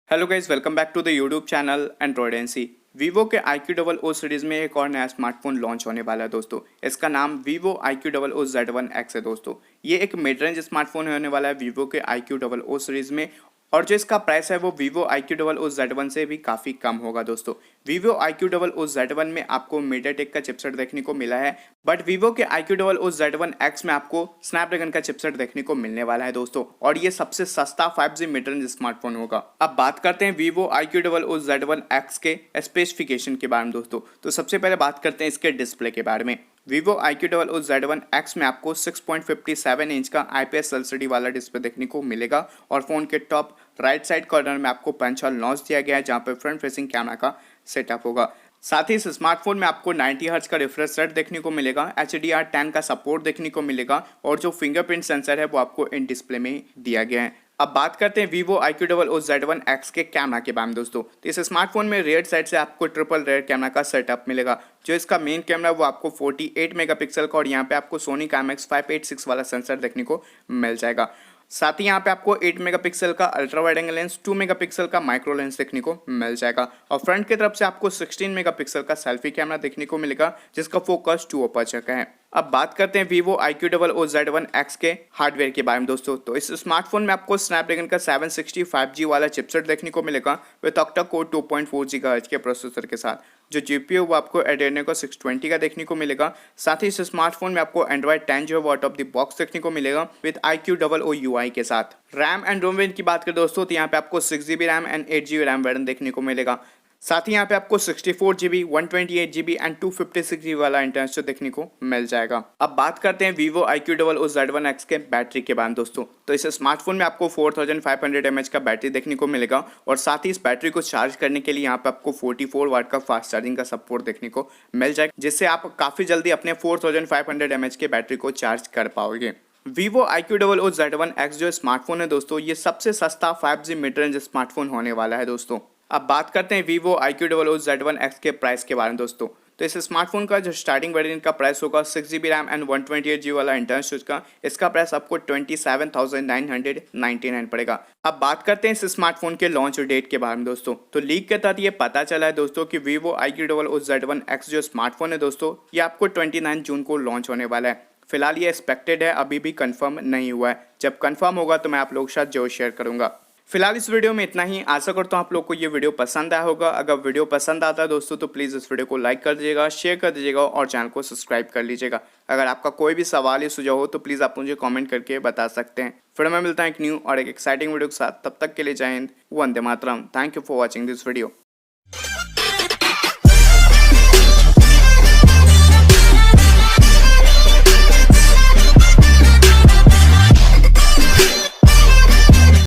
Hello guys, welcome back to the YouTube channel Android N C. Vivo के IQOO series में एक और नया स्मार्टफोन लॉन्च होने वाला है दोस्तों। इसका नाम Vivo IQOO Z1x है दोस्तों। ये एक मिड रेंज स्मार्टफोन होने वाला है वीवो के IQOO सीरीज में, और जो इसका प्राइस है वो Vivo IQOO Z1 से भी काफ़ी कम होगा दोस्तों। Vivo IQOO Z1 में आपको मीडियाटेक का चिपसेट देखने को मिला है, बट Vivo के IQOO Z1X में आपको स्नैपड्रैगन का चिपसेट देखने को मिलने वाला है दोस्तों, और ये सबसे सस्ता 5G मिड रेंज स्मार्टफोन होगा। अब बात करते हैं Vivo IQOO Z1X के स्पेसिफिकेशन के बारे में दोस्तों। तो सबसे पहले बात करते हैं इसके डिस्प्ले के बारे में। Vivo IQOO Z1X में आपको 6.57 इंच का IPS LCD वाला डिस्प्ले देखने को मिलेगा, और फोन के टॉप राइट साइड कॉर्नर में आपको पंच होल नॉच दिया गया है, जहां पर फ्रंट फेसिंग कैमरा का सेटअप होगा। साथ ही इस स्मार्टफोन में आपको 90 हर्ट्ज का रिफ्रेश रेट देखने को मिलेगा, HDR10 का सपोर्ट देखने को मिलेगा, और जो फिंगरप्रिंट सेंसर है वो आपको इन डिस्प्ले में दिया गया है। अब बात करते हैं Vivo IQOO Z1X के कैमरा के बारे में दोस्तों। तो इस स्मार्टफोन में रेयर साइड से आपको ट्रिपल रेयर कैमरा का सेटअप मिलेगा। जो इसका मेन कैमरा वो आपको 48 मेगापिक्सल का, और यहाँ पे आपको सोनी IMX 586 वाला सेंसर देखने को मिल जाएगा। साथ ही यहाँ पे आपको 8 मेगापिक्सल का ultra wide angle lens, 2 megapixel का माइक्रो लेंस देखने को मिल जाएगा, और फ्रंट की तरफ से आपको 16 मेगापिक्सल का सेल्फी कैमरा देखने को मिलेगा, जिसका फोकस 2 अपर्चर का है। अब बात करते हैं Vivo IQOO Z1X के हार्डवेयर के बारे में दोस्तों। तो इस स्मार्टफोन में आपको स्नैपड्रैगन का 765G वाला चिपसेट देखने को मिलेगा विद ऑक्टा कोर 2.4 GHz के प्रोसेसर के साथ। जो GPU वो आपको Adreno का 620 का देखने को मिलेगा। साथ ही इस स्मार्टफोन में आपको Android 10 जो है आउट ऑफ द बॉक्स देखने को मिलेगा विद IQOO UI के साथ। रैम एंड रोम वेरिएंट की बात करें दोस्तों, तो यहाँ पे आपको 6GB RAM and 8GB RAM variant देखने को मिलेगा। साथ ही यहाँ पे आपको 64GB, 128GB एंड 256GB वाला इंटरनल देखने को मिल जाएगा। अब बात करते हैं Vivo IQOO Z1X के बैटरी के बारे में दोस्तों। तो इस स्मार्टफोन में आपको 4500 mAh का बैटरी देखने को मिलेगा, और साथ ही इस बैटरी को चार्ज करने के लिए यहाँ पे आपको 44 वाट का फास्ट चार्जिंग का सपोर्ट देखने को मिल जाएगा, जिससे आप काफी जल्दी अपने 4500 mAh के बैटरी को चार्ज कर पाओगे। Vivo IQOO Z1X जो स्मार्टफोन है दोस्तों, ये सबसे सस्ता 5G मिड रेंज स्मार्टफोन होने वाला है दोस्तों। अब बात करते हैं Vivo IQOO Z1X के प्राइस के बारे में दोस्तों। तो इस स्मार्टफोन का जो स्टार्टिंग वेरिएंट का प्राइस होगा 6GB रैम एंड 128GB वाला इंटरनल का, इसका प्राइस आपको 27,999 पड़ेगा। अब बात करते हैं इस स्मार्टफोन के लॉन्च डेट के बारे में दोस्तों। तो लीक के तहत ये पता चला है दोस्तों कि Vivo IQOO Z1X जो स्मार्टफोन है दोस्तों, ये आपको 29 जून को लॉन्च होने वाला है। फिलहाल ये एक्सपेक्टेड है, अभी भी कंफर्म नहीं हुआ है। जब कंफर्म होगा तो मैं आप लोगों के साथ जरूर शेयर करूंगा। फिलहाल इस वीडियो में इतना ही। आशा करता हूँ आप लोग को ये वीडियो पसंद आया होगा। अगर वीडियो पसंद आता है दोस्तों तो प्लीज़ इस वीडियो को लाइक कर दीजिएगा, शेयर कर दीजिएगा, और चैनल को सब्सक्राइब कर लीजिएगा। अगर आपका कोई भी सवाल या सुझाव हो तो प्लीज़ आप मुझे कमेंट करके बता सकते हैं। फिर मैं मिलता हूँ एक न्यू और एक एक्साइटिंग वीडियो के साथ। तब तक के लिए जय हिंद, वंदे मातरम। Thank you for watching this video.